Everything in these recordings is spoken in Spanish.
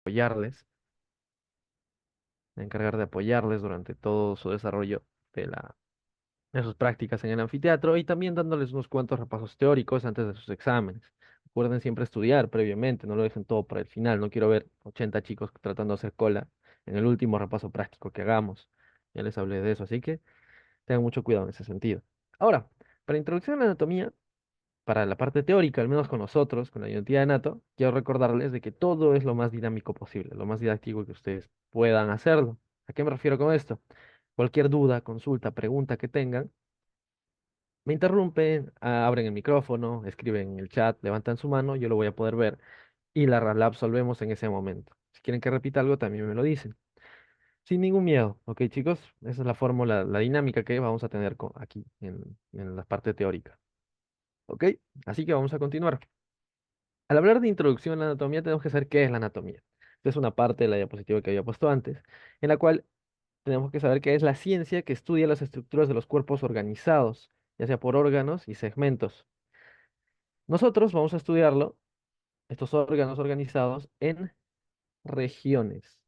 apoyarles, encargar de apoyarles durante todo su desarrollo de sus prácticas en el anfiteatro y también dándoles unos cuantos repasos teóricos antes de sus exámenes. Recuerden siempre estudiar previamente, no lo dejen todo para el final. No quiero ver 80 chicos tratando de hacer cola en el último repaso práctico que hagamos. Ya les hablé de eso, así que tengan mucho cuidado en ese sentido. Ahora, para introducción a la anatomía, para la parte teórica, al menos con nosotros, con la identidad de Nato, quiero recordarles de que todo es lo más dinámico posible, lo más didáctico que ustedes puedan hacerlo. ¿A qué me refiero con esto? Cualquier duda, consulta, pregunta que tengan, me interrumpen, abren el micrófono, escriben en el chat, levantan su mano, yo lo voy a poder ver y la absolvemos en ese momento. Si quieren que repita algo, también me lo dicen. Sin ningún miedo, ¿ok, chicos? Esa es la fórmula, la dinámica que vamos a tener aquí en la parte teórica. ¿Ok? Así que vamos a continuar. Al hablar de introducción a la anatomía, tenemos que saber qué es la anatomía. Esta es una parte de la diapositiva que había puesto antes, en la cual tenemos que saber qué es la ciencia que estudia las estructuras de los cuerpos organizados, ya sea por órganos y segmentos. Nosotros vamos a estudiarlo, estos órganos organizados, en regiones.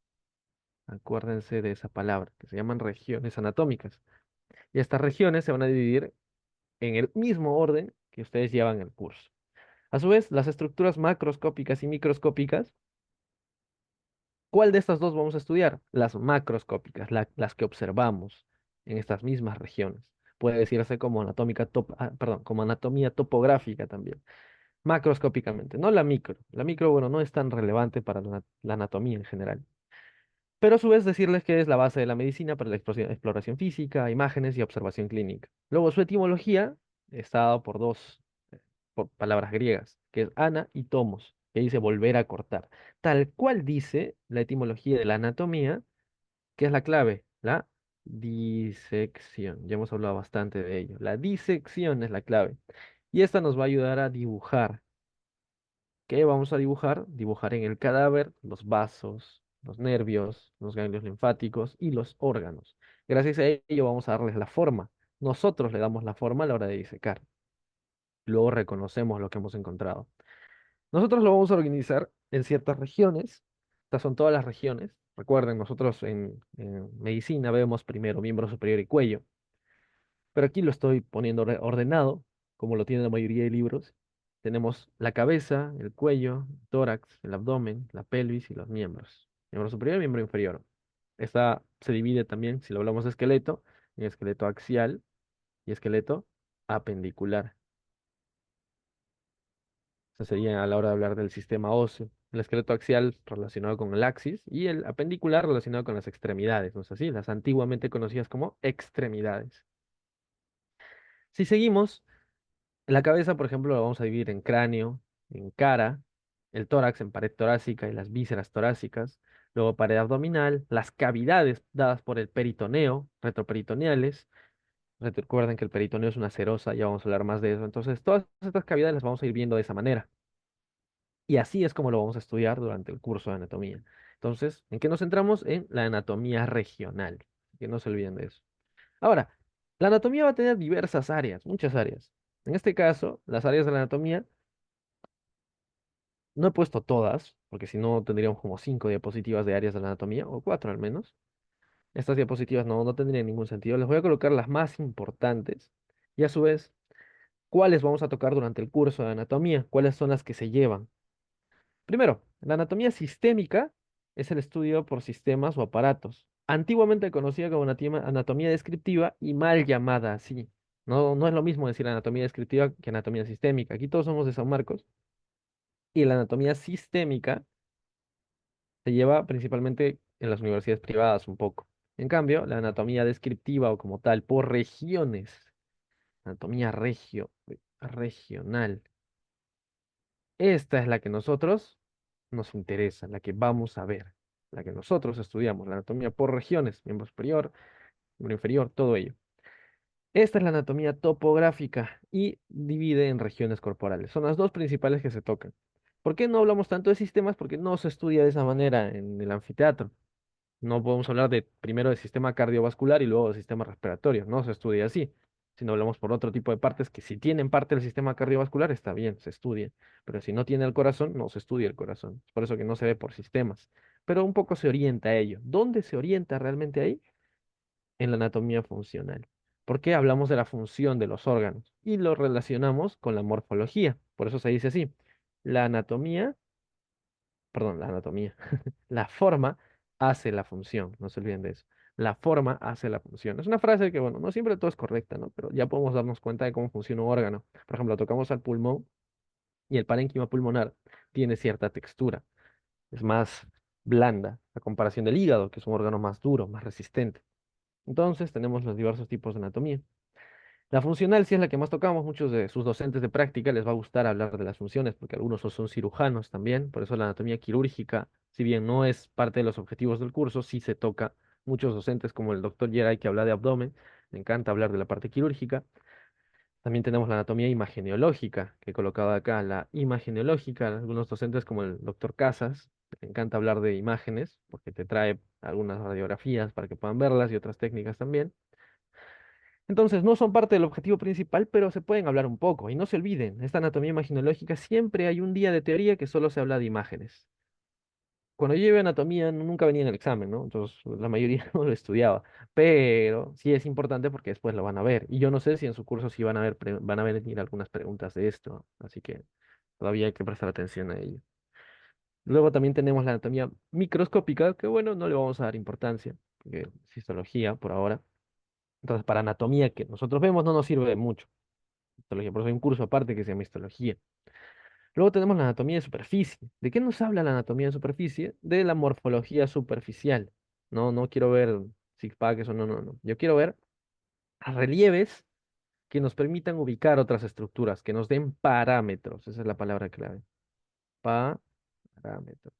Acuérdense de esa palabra, que se llaman regiones anatómicas. Y estas regiones se van a dividir en el mismo orden que ustedes llevan el curso. A su vez, las estructuras macroscópicas y microscópicas, ¿cuál de estas dos vamos a estudiar? Las macroscópicas, las que observamos en estas mismas regiones. Puede decirse como perdón, como anatomía topográfica también. Macroscópicamente, no la micro. La micro, bueno, no es tan relevante para la anatomía en general. Pero a su vez decirles que es la base de la medicina para la exploración física, imágenes y observación clínica. Luego, su etimología está dado por palabras griegas, que es ana y tomos, que dice volver a cortar. Tal cual dice la etimología de la anatomía, que es la clave, la disección. Ya hemos hablado bastante de ello. La disección es la clave. Y esta nos va a ayudar a dibujar. ¿Qué vamos a dibujar? Dibujar en el cadáver los vasos, los nervios, los ganglios linfáticos y los órganos. Gracias a ello vamos a darles la forma. Nosotros le damos la forma a la hora de disecar. Luego reconocemos lo que hemos encontrado. Nosotros lo vamos a organizar en ciertas regiones. Estas son todas las regiones. Recuerden, nosotros en medicina vemos primero miembro superior y cuello, pero aquí lo estoy poniendo ordenado, como lo tiene la mayoría de libros. Tenemos la cabeza, el cuello, el tórax, el abdomen, la pelvis y los miembros. Miembro superior y miembro inferior. Esta se divide también, si lo hablamos de esqueleto, en esqueleto axial y esqueleto apendicular. Eso sería a la hora de hablar del sistema óseo. El esqueleto axial relacionado con el axis y el apendicular relacionado con las extremidades, ¿no es así? Las antiguamente conocidas como extremidades. Si seguimos, la cabeza, por ejemplo, la vamos a dividir en cráneo, en cara, el tórax en pared torácica y las vísceras torácicas, luego pared abdominal, las cavidades dadas por el peritoneo, retroperitoneales. Recuerden que el peritoneo es una serosa, ya vamos a hablar más de eso. Entonces, todas estas cavidades las vamos a ir viendo de esa manera. Y así es como lo vamos a estudiar durante el curso de anatomía. Entonces, ¿en qué nos centramos? En la anatomía regional. Que no se olviden de eso. Ahora, la anatomía va a tener diversas áreas, muchas áreas. En este caso, las áreas de la anatomía, no he puesto todas, porque si no tendríamos como 5 diapositivas de áreas de la anatomía, o 4 al menos. Estas diapositivas no tendrían ningún sentido. Les voy a colocar las más importantes y a su vez, cuáles vamos a tocar durante el curso de anatomía, cuáles son las que se llevan. Primero, la anatomía sistémica es el estudio por sistemas o aparatos, antiguamente conocida como anatomía descriptiva y mal llamada así. No es lo mismo decir anatomía descriptiva que anatomía sistémica. Aquí todos somos de San Marcos y la anatomía sistémica se lleva principalmente en las universidades privadas un poco. En cambio, la anatomía descriptiva o como tal por regiones, anatomía regional. Esta es la que nosotros nos interesa, la que vamos a ver, la que nosotros estudiamos, la anatomía por regiones, miembro superior, miembro inferior, todo ello. Esta es la anatomía topográfica y divide en regiones corporales. Son las dos principales que se tocan. ¿Por qué no hablamos tanto de sistemas? Porque no se estudia de esa manera en el anfiteatro. No podemos hablar de primero del sistema cardiovascular y luego del sistema respiratorio. No se estudia así. Si no hablamos por otro tipo de partes que si tienen parte del sistema cardiovascular está bien, se estudia, pero si no tiene el corazón, no se estudia el corazón. Es por eso que no se ve por sistemas, pero un poco se orienta a ello. ¿Dónde se orienta realmente ahí? En la anatomía funcional. ¿Por qué hablamos de la función de los órganos? Y lo relacionamos con la morfología. Por eso se dice así. La anatomía, perdón, la anatomía, la forma hace la función, no se olviden de eso. La forma hace la función. Es una frase que, bueno, no siempre todo es correcta, ¿no? Pero ya podemos darnos cuenta de cómo funciona un órgano. Por ejemplo, tocamos al pulmón y el parénquima pulmonar tiene cierta textura. Es más blanda a comparación del hígado, que es un órgano más duro, más resistente. Entonces, tenemos los diversos tipos de anatomía. La funcional sí es la que más tocamos. Muchos de sus docentes de práctica les va a gustar hablar de las funciones, porque algunos son cirujanos también. Por eso la anatomía quirúrgica, si bien no es parte de los objetivos del curso, sí se toca. Muchos docentes, como el doctor Geray, que habla de abdomen, le encanta hablar de la parte quirúrgica. También tenemos la anatomía imageneológica, que he colocado acá. La imageneológica, algunos docentes, como el doctor Casas, le encanta hablar de imágenes, porque te trae algunas radiografías para que puedan verlas y otras técnicas también. Entonces, no son parte del objetivo principal, pero se pueden hablar un poco. Y no se olviden, esta anatomía imaginológica siempre hay un día de teoría que solo se habla de imágenes. Cuando yo llevé anatomía, nunca venía en el examen, ¿no? Entonces, la mayoría no lo estudiaba. Pero sí es importante porque después lo van a ver. Y yo no sé si en su curso sí van a ver, van a venir algunas preguntas de esto. Así que todavía hay que prestar atención a ello. Luego también tenemos la anatomía microscópica, que bueno, no le vamos a dar importancia, porque es histología por ahora. Entonces, para anatomía que nosotros vemos no nos sirve de mucho. Histología, por eso hay un curso aparte que se llama histología. Luego tenemos la anatomía de superficie. ¿De qué nos habla la anatomía de superficie? De la morfología superficial. No, no quiero ver six-pack, eso no, no, no. Yo quiero ver relieves que nos permitan ubicar otras estructuras, que nos den parámetros. Esa es la palabra clave. Parámetros.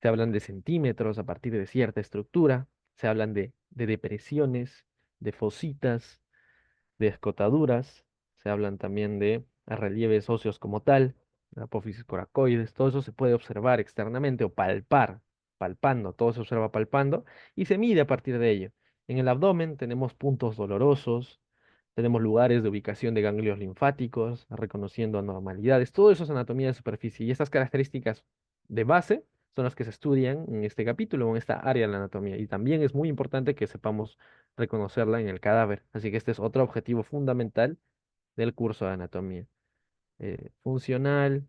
Se hablan de centímetros a partir de cierta estructura. Se hablan de depresiones, de fositas, de escotaduras, se hablan también de relieves óseos como tal, la apófisis coracoides, todo eso se puede observar externamente o palpar, palpando, todo se observa palpando y se mide a partir de ello. En el abdomen tenemos puntos dolorosos, tenemos lugares de ubicación de ganglios linfáticos, reconociendo anormalidades, todo eso es anatomía de superficie y estas características de base son las que se estudian en este capítulo, en esta área de la anatomía. Y también es muy importante que sepamos reconocerla en el cadáver. Así que este es otro objetivo fundamental del curso de anatomía. Funcional,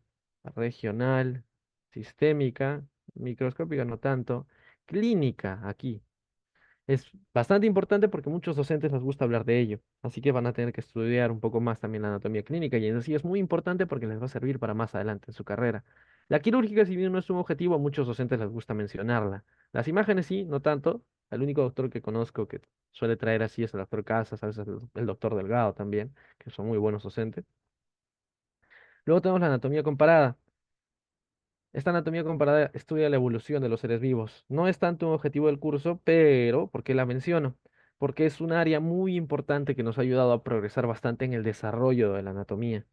regional, sistémica, microscópica no tanto, clínica aquí. Es bastante importante porque muchos docentes les gusta hablar de ello, así que van a tener que estudiar un poco más también la anatomía clínica y en sí es muy importante porque les va a servir para más adelante en su carrera. La quirúrgica, si bien no es un objetivo, a muchos docentes les gusta mencionarla. Las imágenes sí, no tanto. El único doctor que conozco que suele traer así es el doctor Casas, a veces el doctor Delgado también, que son muy buenos docentes. Luego tenemos la anatomía comparada. Esta anatomía comparada estudia la evolución de los seres vivos. No es tanto un objetivo del curso, pero ¿por qué la menciono? Porque es un área muy importante que nos ha ayudado a progresar bastante en el desarrollo de la anatomía,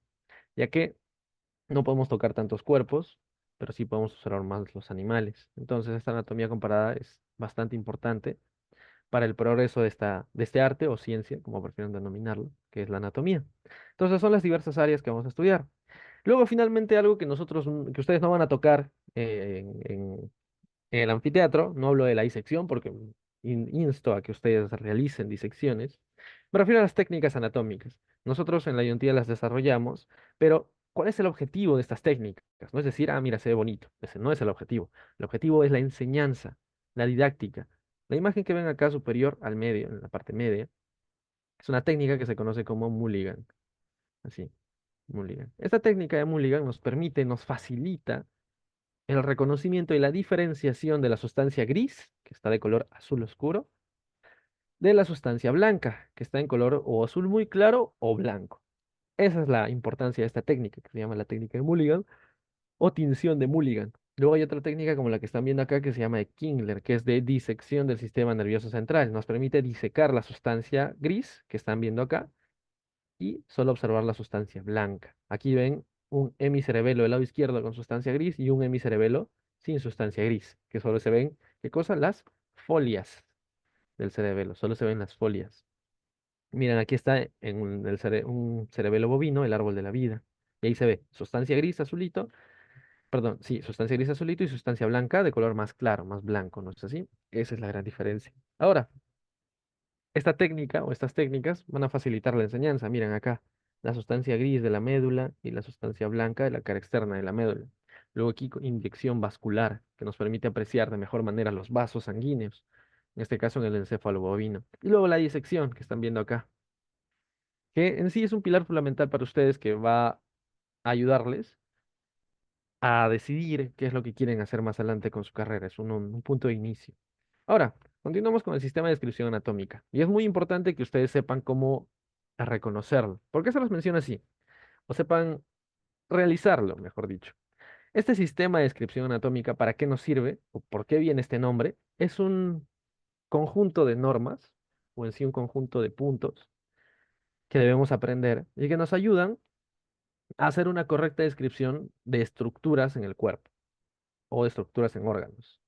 ya que no podemos tocar tantos cuerpos, pero sí podemos observar más los animales. Entonces, esta anatomía comparada es bastante importante para el progreso de este arte o ciencia, como prefieren denominarlo, que es la anatomía. Entonces, son las diversas áreas que vamos a estudiar. Luego, finalmente, algo que nosotros, que ustedes no van a tocar en el anfiteatro, no hablo de la disección porque insto a que ustedes realicen disecciones, me refiero a las técnicas anatómicas. Nosotros en la ayuntía las desarrollamos, pero ¿cuál es el objetivo de estas técnicas? No es decir, ah, mira, se ve bonito. Ese no es el objetivo. El objetivo es la enseñanza, la didáctica. La imagen que ven acá superior al medio, en la parte media, es una técnica que se conoce como Mulligan. Así, Mulligan. Esta técnica de Mulligan nos permite, nos facilita el reconocimiento y la diferenciación de la sustancia gris, que está de color azul oscuro, de la sustancia blanca, que está en color o azul muy claro o blanco. Esa es la importancia de esta técnica, que se llama la técnica de Mulligan o tinción de Mulligan. Luego hay otra técnica como la que están viendo acá que se llama de Kingler, que es de disección del sistema nervioso central. Nos permite disecar la sustancia gris que están viendo acá y solo observar la sustancia blanca. Aquí ven un hemicerebelo del lado izquierdo con sustancia gris y un hemicerebelo sin sustancia gris, que solo se ven, ¿qué cosa? Las folias del cerebelo, solo se ven las folias. Miren, aquí está en un cerebelo bovino, el árbol de la vida. Y ahí se ve sustancia gris azulito, perdón, sí, sustancia gris azulito y sustancia blanca de color más claro, más blanco, ¿no es así? Esa es la gran diferencia. Ahora, esta técnica o estas técnicas van a facilitar la enseñanza. Miren acá, la sustancia gris de la médula y la sustancia blanca de la cara externa de la médula. Luego aquí inyección vascular, que nos permite apreciar de mejor manera los vasos sanguíneos, en este caso en el encéfalo bovino. Y luego la disección que están viendo acá, que en sí es un pilar fundamental para ustedes que va a ayudarles a decidir qué es lo que quieren hacer más adelante con su carrera. Es un punto de inicio. Ahora, continuamos con el sistema de descripción anatómica. Y es muy importante que ustedes sepan cómo reconocerlo. ¿Por qué se los menciono así? O sepan realizarlo, mejor dicho. Este sistema de descripción anatómica, ¿para qué nos sirve? ¿O por qué viene este nombre? Es un conjunto de normas, o en sí un conjunto de puntos que debemos aprender y que nos ayudan a hacer una correcta descripción de estructuras en el cuerpo o de estructuras en órganos.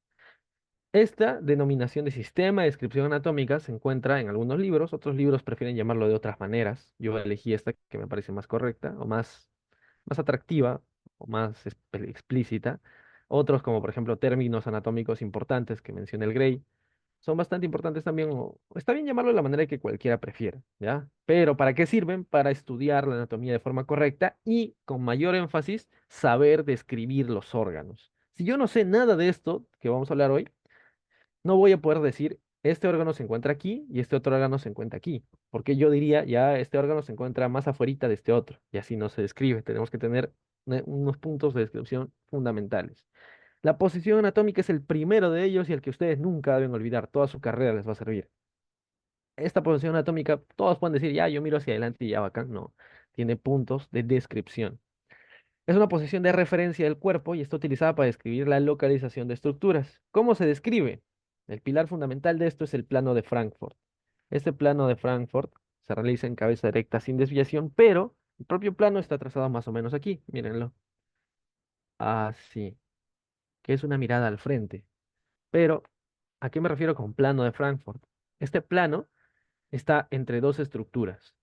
Esta denominación de sistema de descripción anatómica se encuentra en algunos libros, otros libros prefieren llamarlo de otras maneras. Yo elegí esta que me parece más correcta o más atractiva o más explícita. Otros, como por ejemplo términos anatómicos importantes que menciona el Gray, son bastante importantes también, o está bien llamarlo de la manera que cualquiera prefiera, ¿ya? Pero ¿para qué sirven? Para estudiar la anatomía de forma correcta y, con mayor énfasis, saber describir los órganos. Si yo no sé nada de esto que vamos a hablar hoy, no voy a poder decir, este órgano se encuentra aquí y este otro órgano se encuentra aquí, porque yo diría, ya este órgano se encuentra más afuerita de este otro, y así no se describe. Tenemos que tener unos puntos de descripción fundamentales. La posición anatómica es el primero de ellos y el que ustedes nunca deben olvidar, toda su carrera les va a servir. Esta posición anatómica, todos pueden decir, ya, yo miro hacia adelante y ya bacán, no, tiene puntos de descripción. Es una posición de referencia del cuerpo y está utilizada para describir la localización de estructuras. ¿Cómo se describe? El pilar fundamental de esto es el plano de Frankfurt. Este plano de Frankfurt se realiza en cabeza directa sin desviación, pero el propio plano está trazado más o menos aquí, mírenlo. Así, que es una mirada al frente. Pero, ¿a qué me refiero con plano de Frankfurt? Este plano está entre dos estructuras.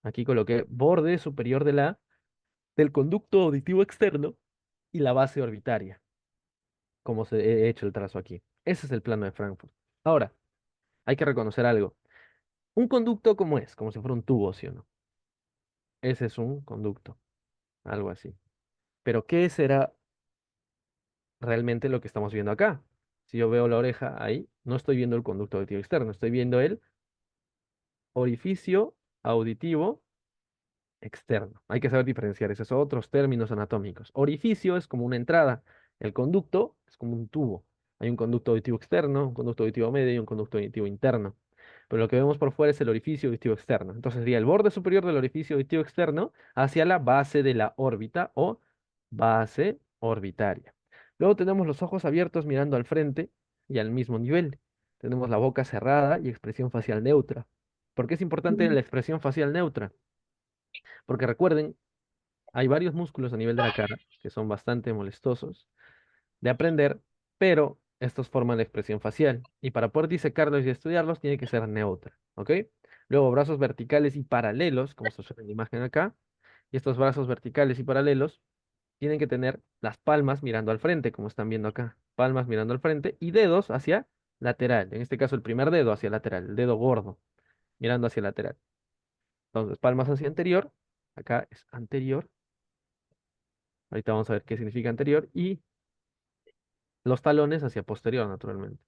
Aquí coloqué borde superior del conducto auditivo externo y la base orbitaria, como se he hecho el trazo aquí. Ese es el plano de Frankfurt. Ahora, hay que reconocer algo. Un conducto, ¿cómo es? Como si fuera un tubo, ¿sí o no? Ese es un conducto, algo así. Pero, ¿qué será realmente lo que estamos viendo acá? Si yo veo la oreja ahí, no estoy viendo el conducto auditivo externo, estoy viendo el orificio auditivo externo. Hay que saber diferenciar esos otros términos anatómicos. Orificio es como una entrada, el conducto es como un tubo. Hay un conducto auditivo externo, un conducto auditivo medio y un conducto auditivo interno. Pero lo que vemos por fuera es el orificio auditivo externo. Entonces sería el borde superior del orificio auditivo externo hacia la base de la órbita o base orbitaria. Luego tenemos los ojos abiertos mirando al frente y al mismo nivel. Tenemos la boca cerrada y expresión facial neutra. ¿Por qué es importante la expresión facial neutra? Porque recuerden, hay varios músculos a nivel de la cara que son bastante molestosos de aprender, pero estos forman la expresión facial. Y para poder disecarlos y estudiarlos, tiene que ser neutra, ¿ok? Luego, brazos verticales y paralelos, como se observa en la imagen acá. Y estos brazos verticales y paralelos tienen que tener las palmas mirando al frente, como están viendo acá. Palmas mirando al frente y dedos hacia lateral. En este caso, el primer dedo hacia lateral, el dedo gordo, mirando hacia lateral. Entonces, palmas hacia anterior. Acá es anterior. Ahorita vamos a ver qué significa anterior. Y los talones hacia posterior, naturalmente.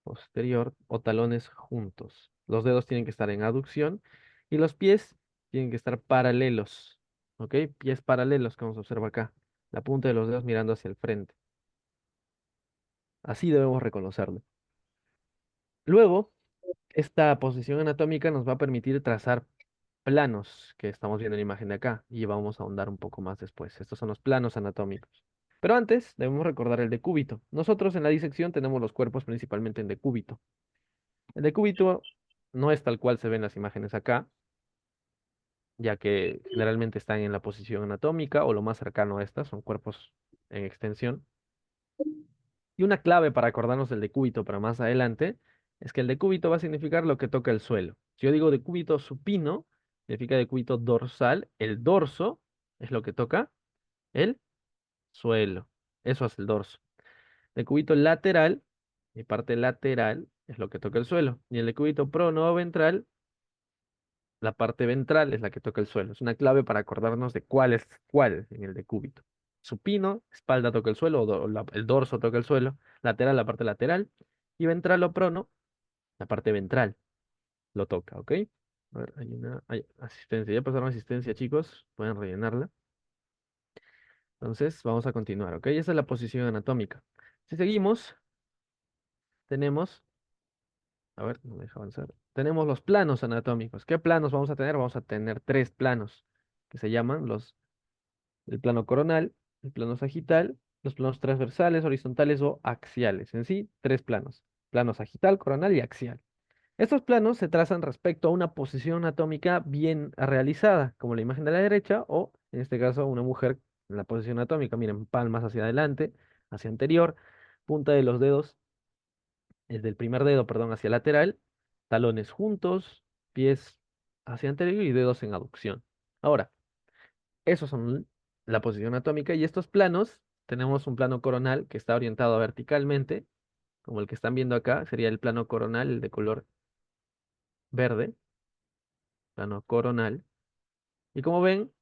Posterior o talones juntos. Los dedos tienen que estar en aducción y los pies tienen que estar paralelos. ¿Ok? Pies paralelos, como se observa acá. La punta de los dedos mirando hacia el frente. Así debemos reconocerlo. Luego, esta posición anatómica nos va a permitir trazar planos que estamos viendo en la imagen de acá y vamos a ahondar un poco más después. Estos son los planos anatómicos. Pero antes debemos recordar el decúbito. Nosotros en la disección tenemos los cuerpos principalmente en decúbito. El decúbito no es tal cual se ven las imágenes acá, ya que generalmente están en la posición anatómica o lo más cercano a esta, son cuerpos en extensión. Y una clave para acordarnos del decúbito para más adelante Es que el decúbito va a significar lo que toca el suelo. Si yo digo decúbito supino, significa decúbito dorsal. El dorso es lo que toca el suelo. Eso es el dorso. Decúbito lateral, mi parte lateral, es lo que toca el suelo. Y el decúbito prono o ventral, la parte ventral es la que toca el suelo. Es una clave para acordarnos de cuál es cuál en el decúbito. Supino, espalda toca el suelo, el dorso toca el suelo. Lateral, la parte lateral. Y ventral o prono, la parte ventral lo toca, ¿ok? A ver, hay asistencia. Ya pasaron asistencia, chicos. Pueden rellenarla. Entonces, vamos a continuar, ¿ok? Esa es la posición anatómica. Si seguimos, tenemos, a ver, no me deja avanzar. Tenemos los planos anatómicos. ¿Qué planos vamos a tener? Vamos a tener tres planos que se llaman el plano coronal, el plano sagital, los planos transversales, horizontales o axiales. En sí, tres planos. Plano sagital, coronal y axial. Estos planos se trazan respecto a una posición anatómica bien realizada, como la imagen de la derecha, o en este caso una mujer en la posición anatómica. Miren, palmas hacia adelante, hacia anterior, punta de los dedos, el del primer dedo, perdón, hacia lateral, talones juntos, pies hacia anterior y dedos en aducción. Ahora, esos son la posición anatómica y estos planos, tenemos un plano coronal que está orientado verticalmente, como el que están viendo acá, sería el plano coronal, el de color verde, plano coronal. Y como ven,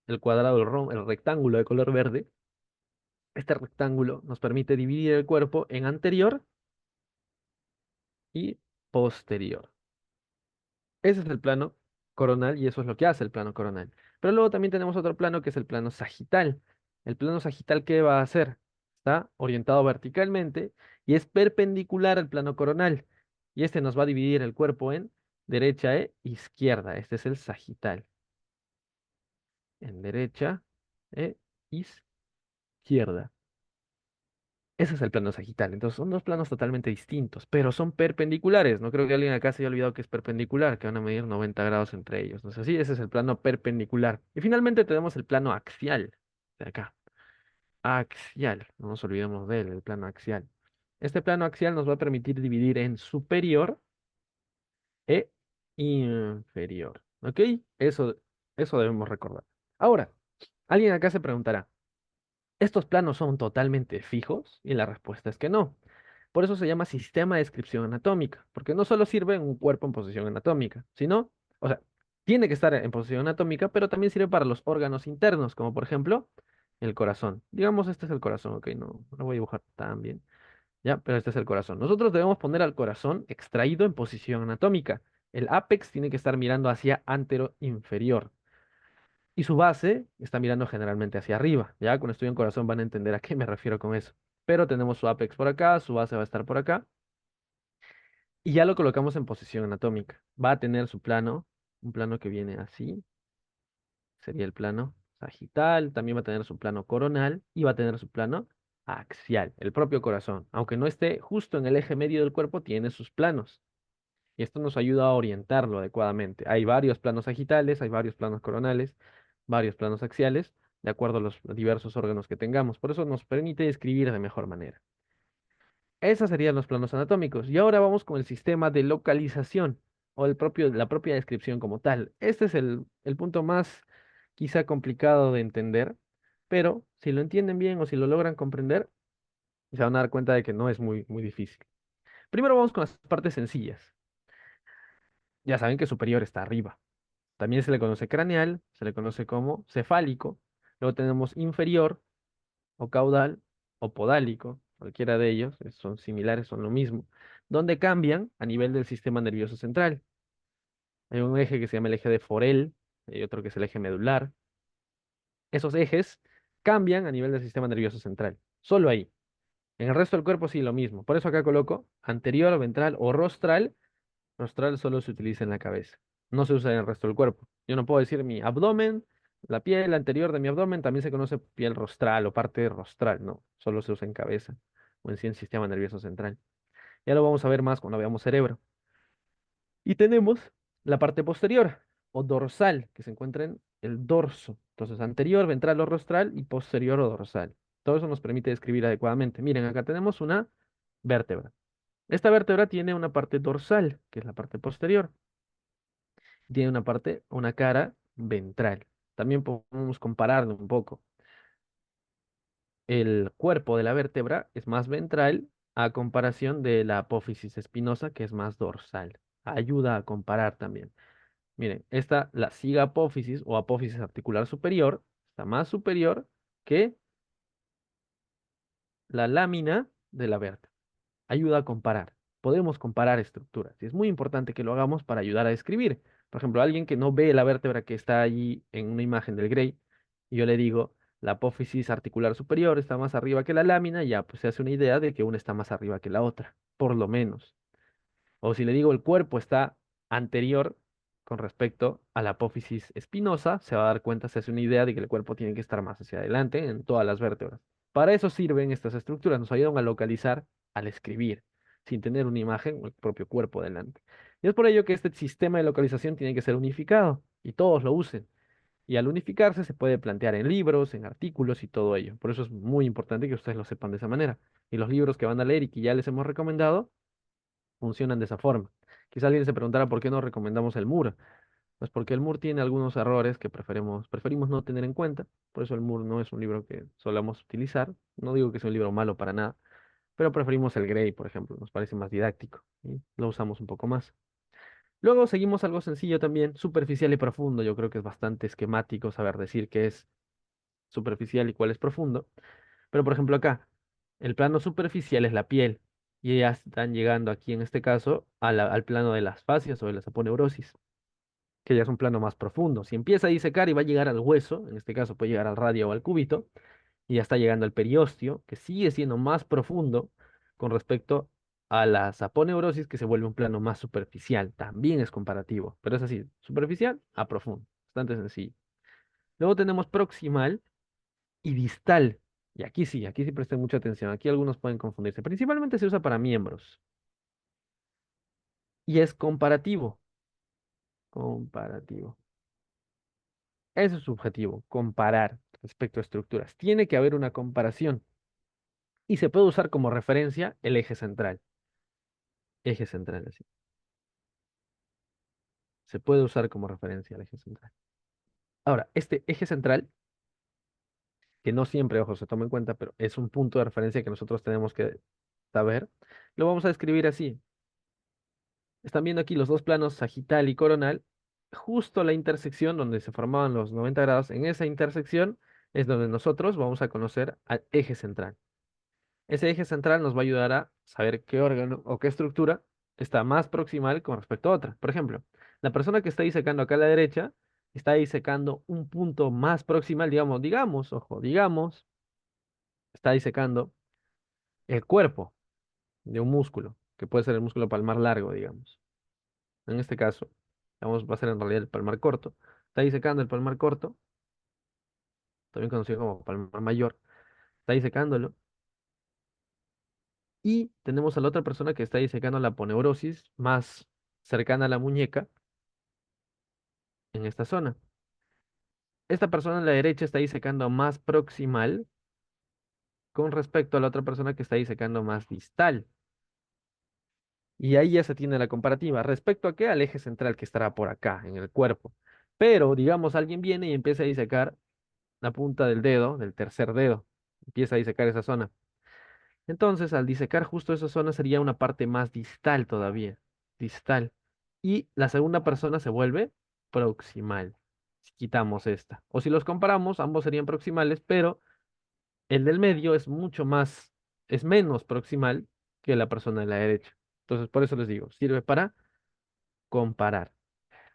el cuadrado, el rectángulo de color verde, este rectángulo nos permite dividir el cuerpo en anterior y posterior. Ese es el plano coronal y eso es lo que hace el plano coronal. Pero luego también tenemos otro plano que es el plano sagital. El plano sagital, ¿qué va a hacer? Está orientado verticalmente y es perpendicular al plano coronal. Y este nos va a dividir el cuerpo en derecha e izquierda. Este es el sagital. En derecha e izquierda. Ese es el plano sagital. Entonces son dos planos totalmente distintos, pero son perpendiculares. No creo que alguien acá se haya olvidado que es perpendicular, que van a medir 90 grados entre ellos. Entonces sí, ese es el plano perpendicular. Y finalmente tenemos el plano axial, de acá. Axial. No nos olvidemos de él, el plano axial. Este plano axial nos va a permitir dividir en superior e inferior. ¿Ok? Eso debemos recordar. Ahora, alguien acá se preguntará, ¿estos planos son totalmente fijos? Y la respuesta es que no. Por eso se llama sistema de descripción anatómica, porque no solo sirve en un cuerpo en posición anatómica, sino, o sea, tiene que estar en posición anatómica, pero también sirve para los órganos internos, como por ejemplo el corazón. Digamos, este es el corazón, ok, no lo voy a dibujar tan bien, ya, pero este es el corazón. Nosotros debemos poner al corazón extraído en posición anatómica. El ápex tiene que estar mirando hacia antero-inferior. Y su base está mirando generalmente hacia arriba. Ya con estudio en corazón van a entender a qué me refiero con eso. Pero tenemos su apex por acá, su base va a estar por acá. Y ya lo colocamos en posición anatómica. Va a tener su plano, un plano que viene así, sería el plano sagital, también va a tener su plano coronal y va a tener su plano axial, el propio corazón. Aunque no esté justo en el eje medio del cuerpo, tiene sus planos. Y esto nos ayuda a orientarlo adecuadamente. Hay varios planos sagitales, hay varios planos coronales, varios planos axiales, de acuerdo a los diversos órganos que tengamos. Por eso nos permite escribir de mejor manera. Esos serían los planos anatómicos. Y ahora vamos con el sistema de localización o la propia descripción como tal. Este es el punto más quizá complicado de entender, pero si lo entienden bien o si lo logran comprender, se van a dar cuenta de que no es muy difícil. Primero vamos con las partes sencillas. Ya saben que superior está arriba. También se le conoce craneal, se le conoce como cefálico. Luego tenemos inferior o caudal o podálico, cualquiera de ellos, son similares, son lo mismo, donde cambian a nivel del sistema nervioso central. Hay un eje que se llama el eje de Forel, hay otro que es el eje medular. Esos ejes cambian a nivel del sistema nervioso central, solo ahí. En el resto del cuerpo sí lo mismo. Por eso acá coloco anterior, ventral o rostral. Rostral solo se utiliza en la cabeza, no se usa en el resto del cuerpo. Yo no puedo decir mi abdomen, la piel anterior de mi abdomen también se conoce piel rostral o parte rostral, no, solo se usa en cabeza o en sí en sistema nervioso central. Ya lo vamos a ver más cuando veamos cerebro. Y tenemos la parte posterior o dorsal, que se encuentra en el dorso. Entonces, anterior, ventral o rostral y posterior o dorsal. Todo eso nos permite describir adecuadamente. Miren, acá tenemos una vértebra. Esta vértebra tiene una parte dorsal, que es la parte posterior. Tiene una parte, una cara ventral. También podemos compararlo un poco. El cuerpo de la vértebra es más ventral a comparación de la apófisis espinosa, que es más dorsal. Ayuda a comparar también. Miren, esta, la siga apófisis o apófisis articular superior, está más superior que la lámina de la vértebra. Ayuda a comparar. Podemos comparar estructuras. Y es muy importante que lo hagamos para ayudar a describir. Por ejemplo, alguien que no ve la vértebra que está allí en una imagen del Gray, y yo le digo, la apófisis articular superior está más arriba que la lámina, ya pues se hace una idea de que una está más arriba que la otra, por lo menos. O si le digo el cuerpo está anterior con respecto a la apófisis espinosa, se va a dar cuenta, se hace una idea de que el cuerpo tiene que estar más hacia adelante en todas las vértebras. Para eso sirven estas estructuras, nos ayudan a localizar al escribir, sin tener una imagen o el propio cuerpo delante. Y es por ello que este sistema de localización tiene que ser unificado y todos lo usen. Y al unificarse se puede plantear en libros, en artículos y todo ello. Por eso es muy importante que ustedes lo sepan de esa manera. Y los libros que van a leer y que ya les hemos recomendado, funcionan de esa forma. Quizá alguien se preguntara por qué no recomendamos el MUR. Pues porque el MUR tiene algunos errores que preferimos no tener en cuenta. Por eso el MUR no es un libro que solamos utilizar. No digo que sea un libro malo para nada, pero preferimos el Gray, por ejemplo. Nos parece más didáctico y lo usamos un poco más. Luego seguimos algo sencillo también, superficial y profundo. Yo creo que es bastante esquemático saber decir qué es superficial y cuál es profundo. Pero por ejemplo acá, el plano superficial es la piel y ya están llegando aquí en este caso al plano de las fascias o de las aponeurosis, que ya es un plano más profundo. Si empieza a disecar y va a llegar al hueso, en este caso puede llegar al radio o al cúbito, y ya está llegando al periósteo, que sigue siendo más profundo con respecto a las aponeurosis, que se vuelve un plano más superficial. También es comparativo, pero es así, superficial a profundo, bastante sencillo. Luego tenemos proximal y distal. Y aquí sí presten mucha atención. Aquí algunos pueden confundirse. Principalmente se usa para miembros. Y es comparativo. Comparativo. Eso es subjetivo. Comparar respecto a estructuras. Tiene que haber una comparación. Y se puede usar como referencia el eje central. Eje central, así. Se puede usar como referencia el eje central. Ahora, este eje central, que no siempre, ojo, se toma en cuenta, pero es un punto de referencia que nosotros tenemos que saber, lo vamos a escribir así. Están viendo aquí los dos planos sagital y coronal, justo la intersección donde se formaban los 90 grados. En esa intersección es donde nosotros vamos a conocer al eje central. Ese eje central nos va a ayudar a saber qué órgano o qué estructura está más proximal con respecto a otra. Por ejemplo, la persona que está disecando acá a la derecha está disecando un punto más proximal, ojo, digamos, está disecando el cuerpo de un músculo, que puede ser el músculo palmar largo, digamos. En este caso, va a ser en realidad el palmar corto. Está disecando el palmar corto, también conocido como palmar mayor. Está disecándolo. Y tenemos a la otra persona que está disecando la aponeurosis más cercana a la muñeca en esta zona. Esta persona en la derecha está disecando más proximal con respecto a la otra persona que está disecando más distal. Y ahí ya se tiene la comparativa. ¿Respecto a qué? Al eje central que estará por acá, en el cuerpo. Pero, digamos, alguien viene y empieza a disecar la punta del dedo, del tercer dedo. Empieza a disecar esa zona. Entonces, al disecar justo esa zona sería una parte más distal todavía. Distal. Y la segunda persona se vuelve proximal. Si quitamos esta. O si los comparamos, ambos serían proximales, pero el del medio es mucho más, es menos proximal que la persona de la derecha. Entonces, por eso les digo, sirve para comparar.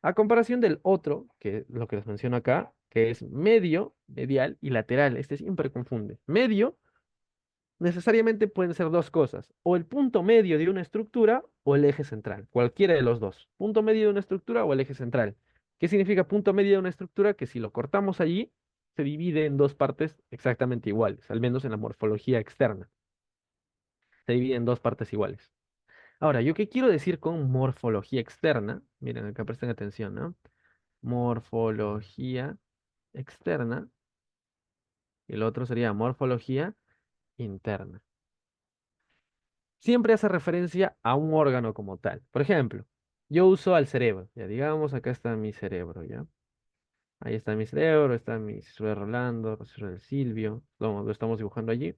A comparación del otro, que es lo que les menciono acá, que es medio, medial y lateral. Este siempre confunde. Medio necesariamente pueden ser dos cosas, o el punto medio de una estructura o el eje central, cualquiera de los dos. Punto medio de una estructura o el eje central. ¿Qué significa punto medio de una estructura? Que si lo cortamos allí, se divide en dos partes exactamente iguales, al menos en la morfología externa. Se divide en dos partes iguales. Ahora, ¿yo qué quiero decir con morfología externa? Miren, acá presten atención, ¿no? Morfología externa y el otro sería morfología interna. siempre hace referencia a un órgano como tal. Por ejemplo, yo uso al cerebro. Ya digamos, acá está mi cerebro, ¿ya? Ahí está mi cerebro, está mi cerebro de Rolando, el cerebro de Silvio, lo estamos dibujando allí.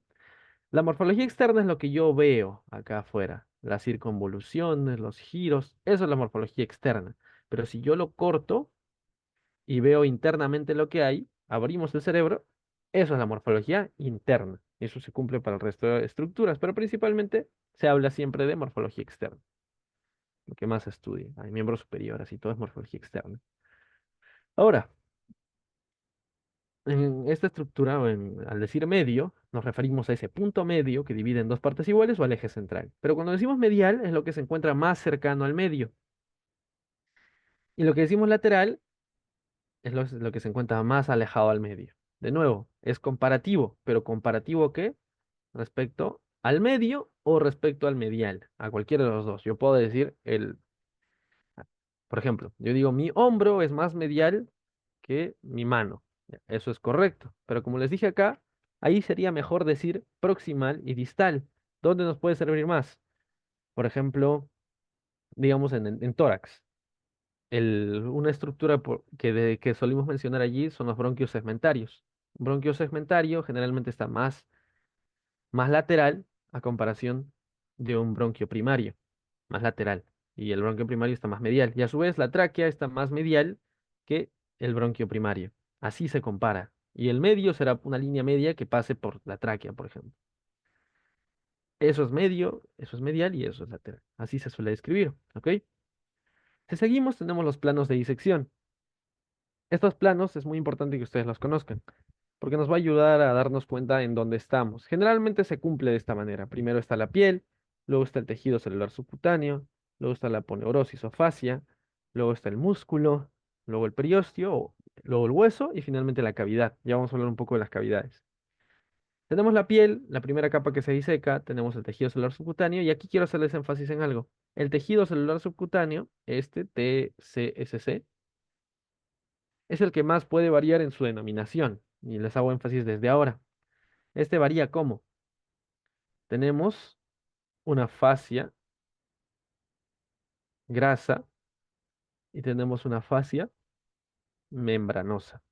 La morfología externa es lo que yo veo acá afuera, las circunvoluciones, los giros, eso es la morfología externa. Pero si yo lo corto y veo internamente lo que hay, abrimos el cerebro, eso es la morfología interna. Eso se cumple para el resto de estructuras, pero principalmente se habla siempre de morfología externa, lo que más se estudia. Hay miembros superiores y todo es morfología externa. Ahora, en esta estructura, al decir medio, nos referimos a ese punto medio que divide en dos partes iguales o al eje central. Pero cuando decimos medial es lo que se encuentra más cercano al medio. Y lo que decimos lateral es lo que se encuentra más alejado al medio. De nuevo, es comparativo, pero ¿comparativo qué? Respecto al medio o respecto al medial, a cualquiera de los dos. Yo puedo decir por ejemplo, yo digo mi hombro es más medial que mi mano. Ya, eso es correcto. Pero como les dije acá, ahí sería mejor decir proximal y distal. ¿Dónde nos puede servir más? Por ejemplo, digamos en tórax. Una estructura que solimos mencionar allí son los bronquios segmentarios. Un bronquio segmentario generalmente está más lateral a comparación de un bronquio primario, más lateral. Y el bronquio primario está más medial. Y a su vez la tráquea está más medial que el bronquio primario. Así se compara. Y el medio será una línea media que pase por la tráquea, por ejemplo. Eso es medio, eso es medial y eso es lateral. Así se suele describir, ¿ok? Si seguimos, tenemos los planos de disección. Estos planos es muy importante que ustedes los conozcan, porque nos va a ayudar a darnos cuenta en dónde estamos. Generalmente se cumple de esta manera. Primero está la piel, luego está el tejido celular subcutáneo, luego está la aponeurosis o fascia, luego está el músculo, luego el periósteo, luego el hueso y finalmente la cavidad. Ya vamos a hablar un poco de las cavidades. Tenemos la piel, la primera capa que se diseca, tenemos el tejido celular subcutáneo y aquí quiero hacerles énfasis en algo. El tejido celular subcutáneo, este TCSC, es el que más puede variar en su denominación y les hago énfasis desde ahora. Este varía como tenemos una fascia grasa y tenemos una fascia membranosa.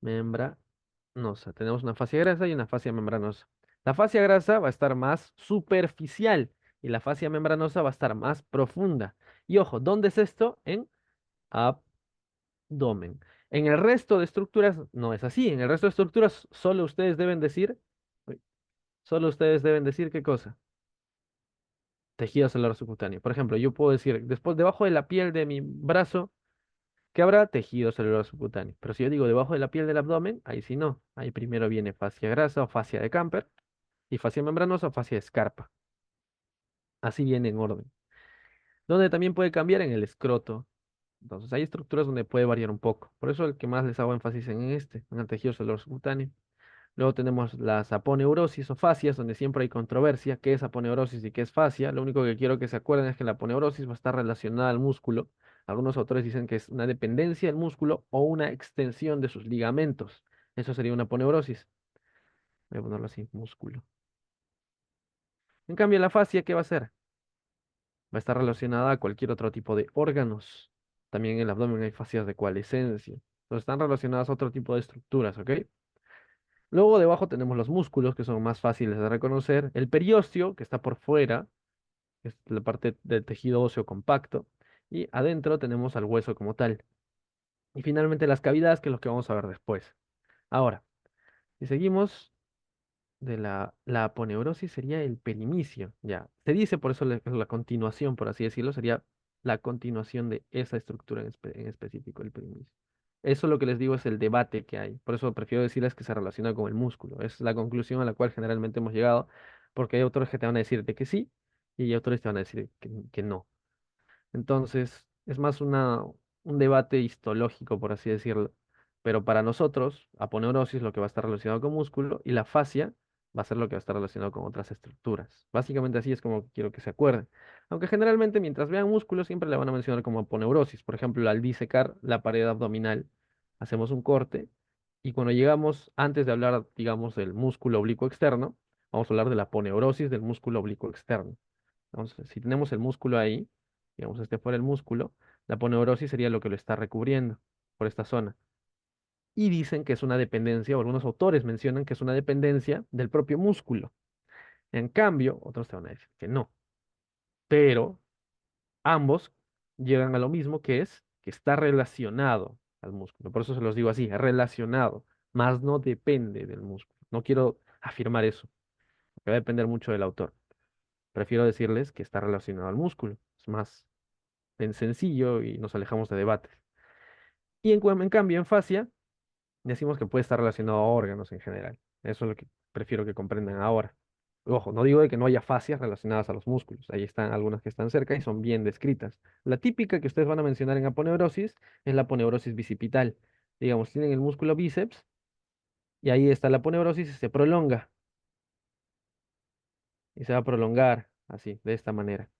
Membranosa. Tenemos una fascia grasa y una fascia membranosa. La fascia grasa va a estar más superficial y la fascia membranosa va a estar más profunda. Y ojo, ¿dónde es esto? En abdomen. En el resto de estructuras no es así. En el resto de estructuras uy, solo ustedes deben decir ¿qué cosa? Tejido celular subcutáneo. Por ejemplo, yo puedo decir, después debajo de la piel de mi brazo, ¿qué habrá? Tejido celular subcutáneo. Pero si yo digo debajo de la piel del abdomen, ahí sí no. Ahí primero viene fascia grasa o fascia de Camper y fascia membranosa o fascia de Scarpa. Así viene en orden. Donde también puede cambiar en el escroto. Entonces hay estructuras donde puede variar un poco. Por eso el que más les hago énfasis en el tejido celular subcutáneo. Luego tenemos las aponeurosis o fascias, donde siempre hay controversia, qué es aponeurosis y qué es fascia. Lo único que quiero que se acuerden es que la aponeurosis va a estar relacionada al músculo. Algunos autores dicen que es una dependencia del músculo o una extensión de sus ligamentos. Eso sería una aponeurosis. Voy a ponerlo así, músculo. En cambio, la fascia, ¿qué va a ser? Va a estar relacionada a cualquier otro tipo de órganos. También en el abdomen hay fascias de coalescencia. Entonces están relacionadas a otro tipo de estructuras, ¿ok? Luego debajo tenemos los músculos, que son más fáciles de reconocer. El periósteo, que está por fuera, que es la parte del tejido óseo compacto. Y adentro tenemos al hueso como tal. Y finalmente las cavidades, que es lo que vamos a ver después. Ahora, si seguimos la aponeurosis sería el perimicio, ya. Se dice por eso la continuación, por así decirlo, sería la continuación de esa estructura en específico, el perimicio. Eso lo que les digo es el debate que hay. Por eso prefiero decirles que se relaciona con el músculo. Es la conclusión a la cual generalmente hemos llegado, porque hay autores que te van a decir de que sí y hay autores que te van a decir que no. Entonces, es más un debate histológico, por así decirlo. Pero para nosotros, aponeurosis lo que va a estar relacionado con músculo y la fascia va a ser lo que va a estar relacionado con otras estructuras. Básicamente así es como quiero que se acuerden. Aunque generalmente mientras vean músculo siempre le van a mencionar como aponeurosis. Por ejemplo, al disecar la pared abdominal, hacemos un corte y cuando llegamos, antes de hablar, digamos, del músculo oblicuo externo, Vamos a hablar de la aponeurosis del músculo oblicuo externo. Entonces, si tenemos el músculo ahí, digamos, este fuera el músculo, la aponeurosis sería lo que lo está recubriendo por esta zona. Y dicen que es una dependencia, o algunos autores mencionan que es una dependencia del propio músculo. En cambio, otros te van a decir que no. Pero ambos llegan a lo mismo, que es que está relacionado al músculo. Por eso se los digo así, relacionado, más no depende del músculo. No quiero afirmar eso, porque va a depender mucho del autor. Prefiero decirles que está relacionado al músculo. Es más sencillo y nos alejamos de debates. Y en cambio, en fascia, decimos que puede estar relacionado a órganos en general. Eso es lo que prefiero que comprendan ahora. Ojo, no digo de que no haya fascias relacionadas a los músculos. Ahí están algunas que están cerca y son bien descritas. La típica que ustedes van a mencionar en aponeurosis es la aponeurosis bicipital. Digamos, tienen el músculo bíceps y ahí está la aponeurosis y se prolonga. Y se va a prolongar así, de esta manera.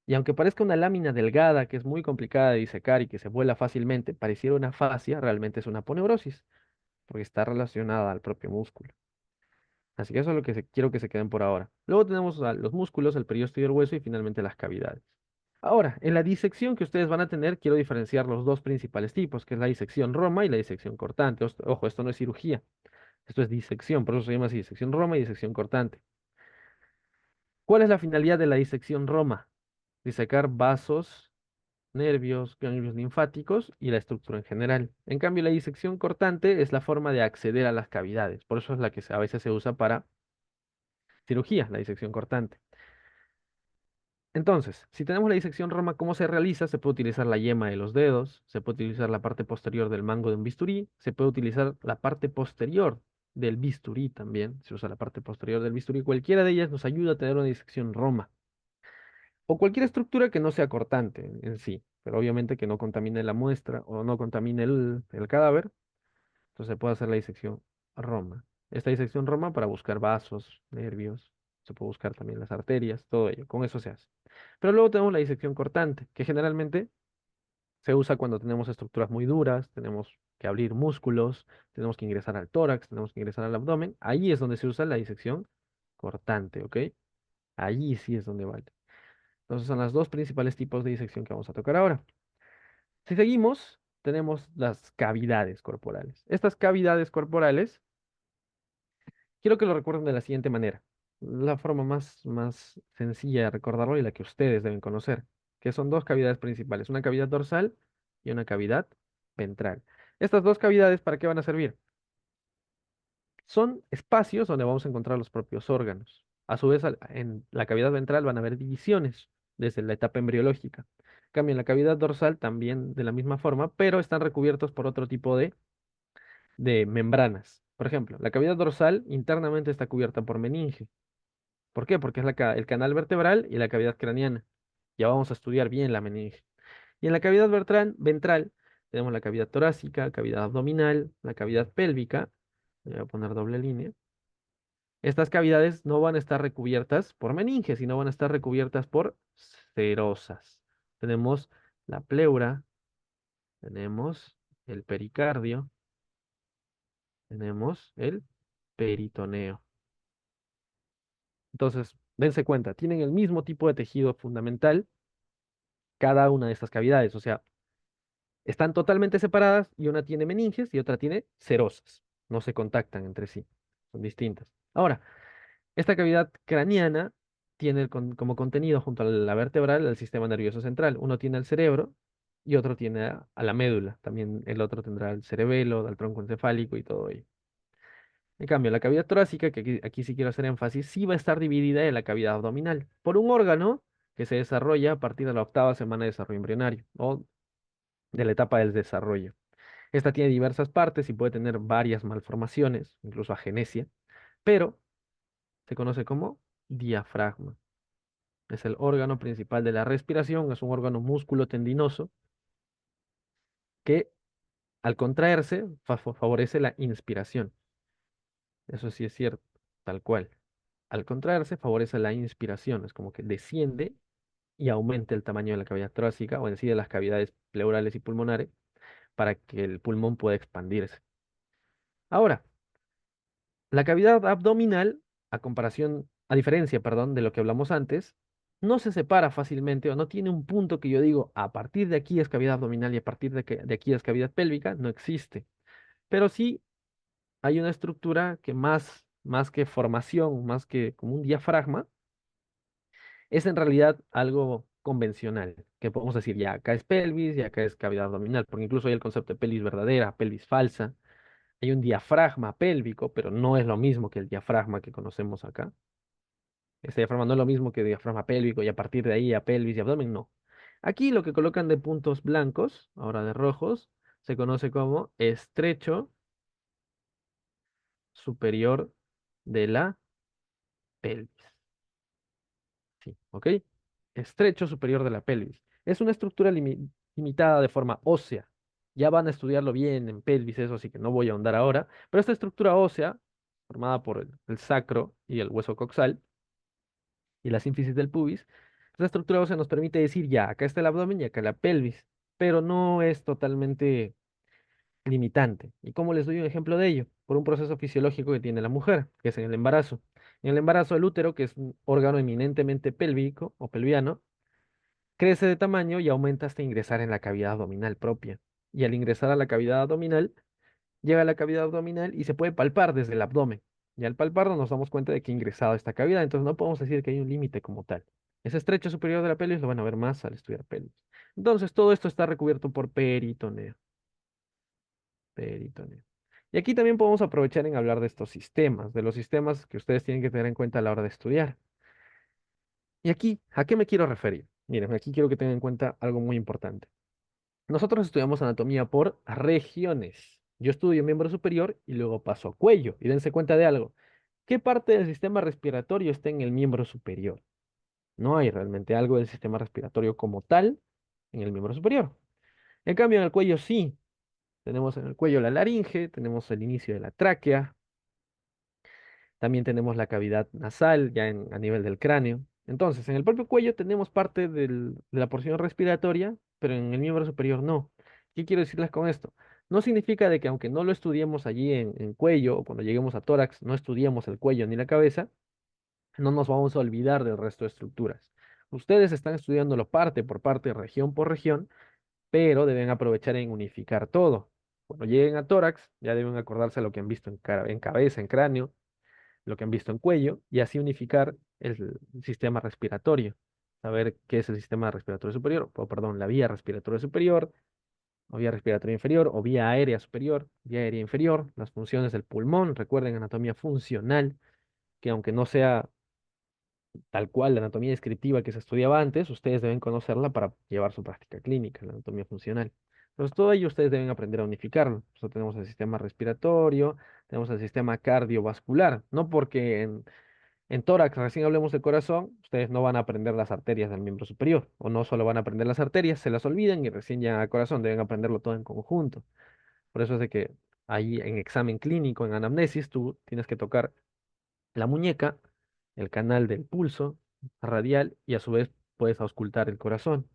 Y aunque parezca una lámina delgada que es muy complicada de disecar y que se vuela fácilmente, pareciera una fascia, realmente es una aponeurosis, porque está relacionada al propio músculo. Así que eso es lo que quiero que se queden por ahora. Luego tenemos a los músculos, el periósteo y el hueso y finalmente las cavidades. Ahora, en la disección que ustedes van a tener, quiero diferenciar los dos principales tipos, que es la disección Roma y la disección cortante. Ojo, esto no es cirugía, esto es disección, por eso se llama así, disección Roma y disección cortante. ¿Cuál es la finalidad de la disección Roma? Disecar vasos, nervios, ganglios linfáticos y la estructura en general. En cambio, la disección cortante es la forma de acceder a las cavidades, por eso es la que a veces se usa para cirugía, la disección cortante. Entonces, si tenemos la disección Roma, ¿cómo se realiza? Se puede utilizar la yema de los dedos, se puede utilizar la parte posterior del mango de un bisturí, se puede utilizar la parte posterior del bisturí también, se usa la parte posterior del bisturí. Cualquiera de ellas nos ayuda a tener una disección Roma. O cualquier estructura que no sea cortante en sí, pero obviamente que no contamine la muestra o no contamine el cadáver, entonces se puede hacer la disección Roma. Esta disección Roma para buscar vasos, nervios, se puede buscar también las arterias, todo ello, con eso se hace. Pero luego tenemos la disección cortante, que generalmente se usa cuando tenemos estructuras muy duras, tenemos que abrir músculos, tenemos que ingresar al tórax, tenemos que ingresar al abdomen. Ahí es donde se usa la disección cortante, ¿ok? Allí sí es donde vale. Entonces son los dos principales tipos de disección que vamos a tocar ahora. Si seguimos, tenemos las cavidades corporales. Estas cavidades corporales, quiero que lo recuerden de la siguiente manera. La forma más sencilla de recordarlo y la que ustedes deben conocer, que son dos cavidades principales, una cavidad dorsal y una cavidad ventral. Estas dos cavidades, ¿para qué van a servir? Son espacios donde vamos a encontrar los propios órganos. A su vez, en la cavidad ventral van a haber divisiones desde la etapa embriológica. En cambio, en la cavidad dorsal también de la misma forma, pero están recubiertos por otro tipo de membranas. Por ejemplo, la cavidad dorsal internamente está cubierta por meninge. ¿Por qué? Porque es el canal vertebral y la cavidad craneana. Ya vamos a estudiar bien la meninge. Y en la cavidad ventral tenemos la cavidad torácica, cavidad abdominal, la cavidad pélvica. Voy a poner doble línea. Estas cavidades no van a estar recubiertas por meninges, sino van a estar recubiertas por serosas. Tenemos la pleura, tenemos el pericardio, tenemos el peritoneo. Entonces, dense cuenta, tienen el mismo tipo de tejido fundamental cada una de estas cavidades, o sea, están totalmente separadas y una tiene meninges y otra tiene serosas. No se contactan entre sí, son distintas. Ahora, esta cavidad craneana tiene como contenido junto a la vertebral el sistema nervioso central. Uno tiene el cerebro y otro tiene a la médula. También el otro tendrá el cerebelo, el tronco encefálico y todo ello. En cambio, la cavidad torácica, que aquí sí quiero hacer énfasis, sí va a estar dividida en la cavidad abdominal por un órgano que se desarrolla a partir de la octava semana de desarrollo embrionario o de la etapa del desarrollo. Esta tiene diversas partes y puede tener varias malformaciones, incluso agenesia, pero se conoce como diafragma. Es el órgano principal de la respiración, es un órgano músculo tendinoso que al contraerse favorece la inspiración. Eso sí es cierto, tal cual. Al contraerse favorece la inspiración, es como que desciende y aumenta el tamaño de la cavidad torácica o en sí de las cavidades pleurales y pulmonares para que el pulmón pueda expandirse. Ahora, la cavidad abdominal, a comparación a diferencia, perdón, de lo que hablamos antes, no se separa fácilmente o no tiene un punto que yo digo, a partir de aquí es cavidad abdominal y a partir de aquí es cavidad pélvica, no existe. Pero sí hay una estructura que más que formación, más que como un diafragma, es en realidad algo convencional, que podemos decir, ya acá es pelvis y acá es cavidad abdominal, porque incluso hay el concepto de pelvis verdadera, pelvis falsa, hay un diafragma pélvico, pero no es lo mismo que el diafragma que conocemos acá. Este diafragma no es lo mismo que diafragma pélvico y a partir de ahí a pelvis y abdomen, no. Aquí lo que colocan de puntos blancos, ahora de rojos, se conoce como estrecho superior de la pelvis. Sí, ¿ok? Estrecho superior de la pelvis. Es una estructura limitada de forma ósea. Ya van a estudiarlo bien en pelvis, eso así que no voy a ahondar ahora. Pero esta estructura ósea, formada por el sacro y el hueso coxal y la sínfisis del pubis, esta estructura ósea nos permite decir ya, acá está el abdomen y acá la pelvis, pero no es totalmente limitante. ¿Y cómo les doy un ejemplo de ello? Por un proceso fisiológico que tiene la mujer, que es en el embarazo. En el embarazo, el útero, que es un órgano eminentemente pélvico o pelviano, crece de tamaño y aumenta hasta ingresar en la cavidad abdominal propia. Y al ingresar a la cavidad abdominal, llega a la cavidad abdominal y se puede palpar desde el abdomen. Y al palparlo nos damos cuenta de que ha ingresado a esta cavidad, entonces no podemos decir que hay un límite como tal. Ese estrecho superior de la pelvis lo van a ver más al estudiar pelvis. Entonces todo esto está recubierto por peritoneo. Peritoneo. Y aquí también podemos aprovechar en hablar de estos sistemas, de los sistemas que ustedes tienen que tener en cuenta a la hora de estudiar. Y aquí, ¿a qué me quiero referir? Miren, aquí quiero que tengan en cuenta algo muy importante. Nosotros estudiamos anatomía por regiones. Yo estudio miembro superior y luego paso a cuello. Y dense cuenta de algo. ¿Qué parte del sistema respiratorio está en el miembro superior? No hay realmente algo del sistema respiratorio como tal en el miembro superior. En cambio, en el cuello sí. Tenemos en el cuello la laringe, tenemos el inicio de la tráquea, también tenemos la cavidad nasal ya a nivel del cráneo. Entonces, en el propio cuello tenemos parte de la porción respiratoria, pero en el miembro superior no. ¿Qué quiero decirles con esto? No significa de que aunque no lo estudiemos allí en cuello o cuando lleguemos a tórax, no estudiemos el cuello ni la cabeza, no nos vamos a olvidar del resto de estructuras. Ustedes están estudiándolo parte por parte, región por región, pero deben aprovechar en unificar todo. Cuando lleguen a tórax, ya deben acordarse de lo que han visto en cabeza, en cráneo, lo que han visto en cuello, y así unificar el sistema respiratorio. Saber qué es el sistema respiratorio superior, o perdón, la vía respiratoria superior, o vía respiratoria inferior, o vía aérea superior, vía aérea inferior, las funciones del pulmón, recuerden anatomía funcional, que aunque no sea tal cual la anatomía descriptiva que se estudiaba antes, ustedes deben conocerla para llevar su práctica clínica, la anatomía funcional. Entonces, todo ello ustedes deben aprender a unificarlo. Por eso tenemos el sistema respiratorio, tenemos el sistema cardiovascular, no porque en tórax recién hablemos de corazón, ustedes no van a aprender las arterias del miembro superior, o no solo van a aprender las arterias, se las olvidan y recién ya a corazón deben aprenderlo todo en conjunto. Por eso es de que ahí en examen clínico, en anamnesis, tú tienes que tocar la muñeca, el canal del pulso radial y a su vez puedes auscultar el corazón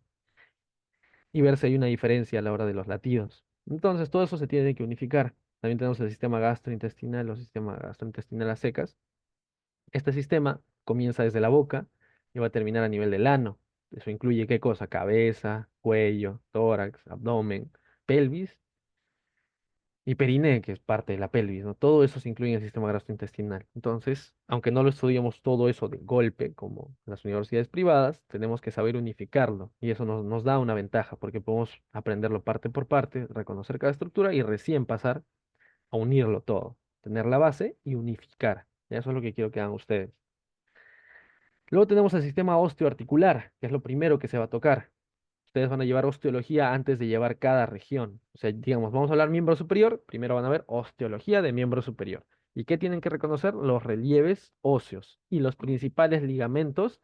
y ver si hay una diferencia a la hora de los latidos. Entonces, todo eso se tiene que unificar. También tenemos el sistema gastrointestinal o sistema gastrointestinal a secas. Este sistema comienza desde la boca y va a terminar a nivel del ano. Eso incluye qué cosa: cabeza, cuello, tórax, abdomen, pelvis y periné, que es parte de la pelvis, ¿no? Todo eso se incluye en el sistema gastrointestinal. Entonces, aunque no lo estudiamos todo eso de golpe, como en las universidades privadas, tenemos que saber unificarlo. Y eso nos da una ventaja, porque podemos aprenderlo parte por parte, reconocer cada estructura y recién pasar a unirlo todo. Tener la base y unificar. Y eso es lo que quiero que hagan ustedes. Luego tenemos el sistema osteoarticular, que es lo primero que se va a tocar. Ustedes van a llevar osteología antes de llevar cada región. O sea, digamos, vamos a hablar miembro superior, primero van a ver osteología de miembro superior. ¿Y qué tienen que reconocer? Los relieves óseos y los principales ligamentos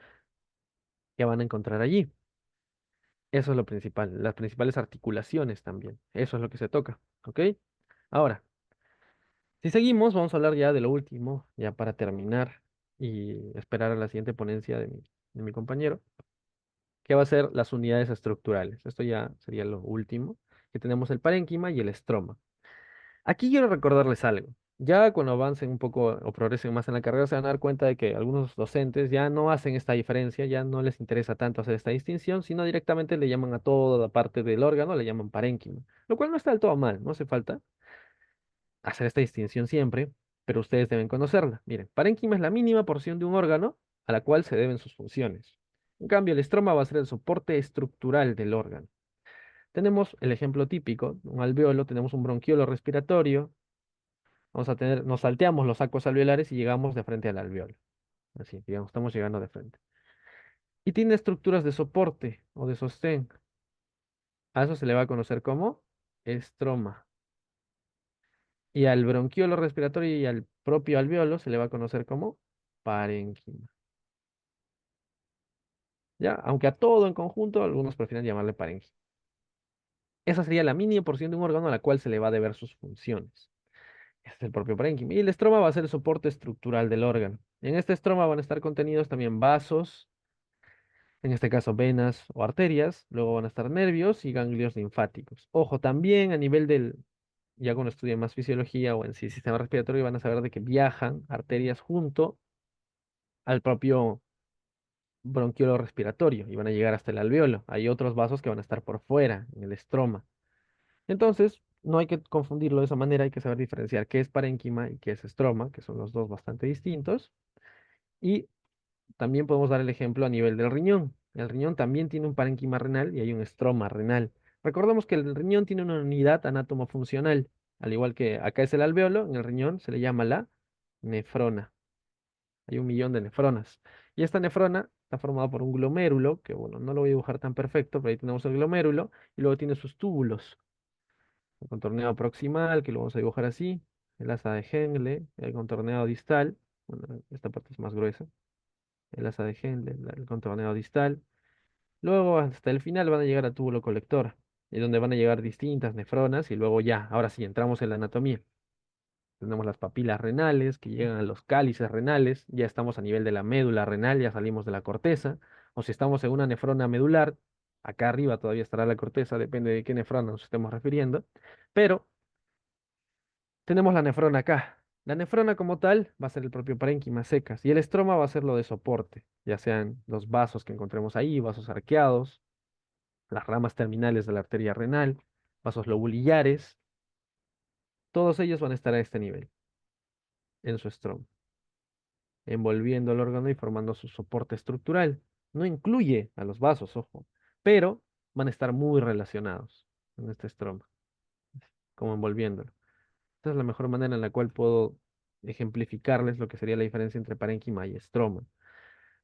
que van a encontrar allí. Eso es lo principal, las principales articulaciones también. Eso es lo que se toca, ¿ok? Ahora, si seguimos, vamos a hablar ya de lo último, ya para terminar y esperar a la siguiente ponencia de mi compañero, que va a ser las unidades estructurales. Esto ya sería lo último, que tenemos el parénquima y el estroma. Aquí quiero recordarles algo. Ya cuando avancen un poco o progresen más en la carrera, se van a dar cuenta de que algunos docentes ya no hacen esta diferencia, ya no les interesa tanto hacer esta distinción, sino directamente le llaman a toda la parte del órgano, le llaman parénquima, lo cual no está del todo mal, no hace falta hacer esta distinción siempre, pero ustedes deben conocerla. Miren, parénquima es la mínima porción de un órgano a la cual se deben sus funciones. En cambio, el estroma va a ser el soporte estructural del órgano. Tenemos el ejemplo típico, un alveolo, tenemos un bronquiolo respiratorio, vamos a tener, nos salteamos los sacos alveolares y llegamos de frente al alveolo. Así, digamos, estamos llegando de frente. Y tiene estructuras de soporte o de sostén. A eso se le va a conocer como estroma. Y al bronquiolo respiratorio y al propio alveolo se le va a conocer como parénquima. ¿Ya? Aunque a todo en conjunto, algunos prefieren llamarle parénquima. Esa sería la mínima porción de un órgano a la cual se le va a deber sus funciones. Este es el propio parénquima. Y el estroma va a ser el soporte estructural del órgano. En este estroma van a estar contenidos también vasos, en este caso venas o arterias, luego van a estar nervios y ganglios linfáticos. Ojo, también a nivel del, ya cuando estudien más fisiología o en sí sistema respiratorio, van a saber de que viajan arterias junto al propio bronquiolo respiratorio y van a llegar hasta el alveolo. Hay otros vasos que van a estar por fuera, en el estroma. Entonces, no hay que confundirlo de esa manera, hay que saber diferenciar qué es parénquima y qué es estroma, que son los dos bastante distintos. Y también podemos dar el ejemplo a nivel del riñón. El riñón también tiene un parénquima renal y hay un estroma renal. Recordemos que el riñón tiene una unidad anátomo-funcional. Al igual que acá es el alveolo, en el riñón se le llama la nefrona. Hay 1 millón de nefronas. Y esta nefrona está formada por un glomérulo, que bueno, no lo voy a dibujar tan perfecto, pero ahí tenemos el glomérulo, y luego tiene sus túbulos. El contorneado proximal, que lo vamos a dibujar así, el asa de Henle, el contorneado distal, bueno, esta parte es más gruesa, el asa de Henle, el contorneado distal. Luego, hasta el final, van a llegar al túbulo colector, y donde van a llegar distintas nefronas, y luego ya, ahora sí, entramos en la anatomía. Tenemos las papilas renales que llegan a los cálices renales, ya estamos a nivel de la médula renal, ya salimos de la corteza, o si estamos en una nefrona medular, acá arriba todavía estará la corteza, depende de qué nefrona nos estemos refiriendo, pero tenemos la nefrona acá. La nefrona como tal va a ser el propio parénquima secas y el estroma va a ser lo de soporte, ya sean los vasos que encontremos ahí, vasos arqueados, las ramas terminales de la arteria renal, vasos lobulillares, todos ellos van a estar a este nivel, en su estroma, envolviendo el órgano y formando su soporte estructural. No incluye a los vasos, ojo, pero van a estar muy relacionados en este estroma, como envolviéndolo. Esta es la mejor manera en la cual puedo ejemplificarles lo que sería la diferencia entre parénquima y estroma.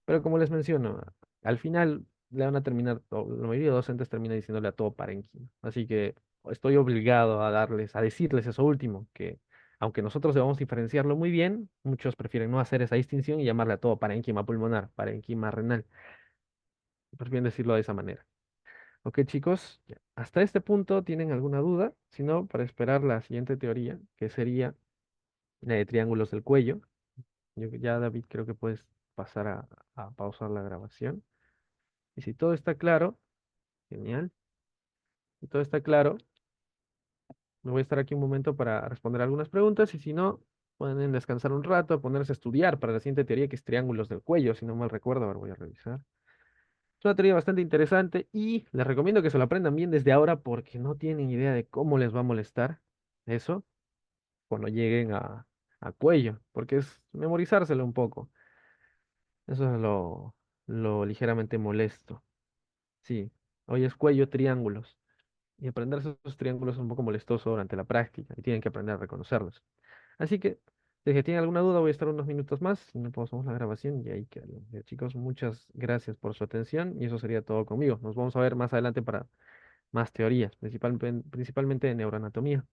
Pero como les menciono, al final le van a terminar, o la mayoría de docentes termina diciéndole a todo parénquima. Así que estoy obligado a darles, a decirles eso último, que aunque nosotros debamos diferenciarlo muy bien, muchos prefieren no hacer esa distinción y llamarle a todo parénquima pulmonar, parénquima renal. Prefieren decirlo de esa manera. Ok, chicos, ya. Hasta este punto, ¿tienen alguna duda? Si no, para esperar la siguiente teoría, que sería la de triángulos del cuello. Ya, David, creo que puedes pasar a pausar la grabación. Y si todo está claro, genial. Si todo está claro, me voy a estar aquí un momento para responder algunas preguntas. Y si no, pueden descansar un rato, ponerse a estudiar para la siguiente teoría, que es triángulos del cuello, si no mal recuerdo. Ahora voy a revisar. Es una teoría bastante interesante y les recomiendo que se lo aprendan bien desde ahora porque no tienen idea de cómo les va a molestar eso cuando lleguen a cuello, porque es memorizárselo un poco. Eso es lo ligeramente molesto. Sí, hoy es cuello, triángulos. Y aprenderse esos triángulos es un poco molestoso durante la práctica y tienen que aprender a reconocerlos. Así que, si tienen alguna duda, voy a estar unos minutos más y no pausamos la grabación y ahí quedaría. Chicos, muchas gracias por su atención y eso sería todo conmigo. Nos vamos a ver más adelante para más teorías, principalmente de neuroanatomía.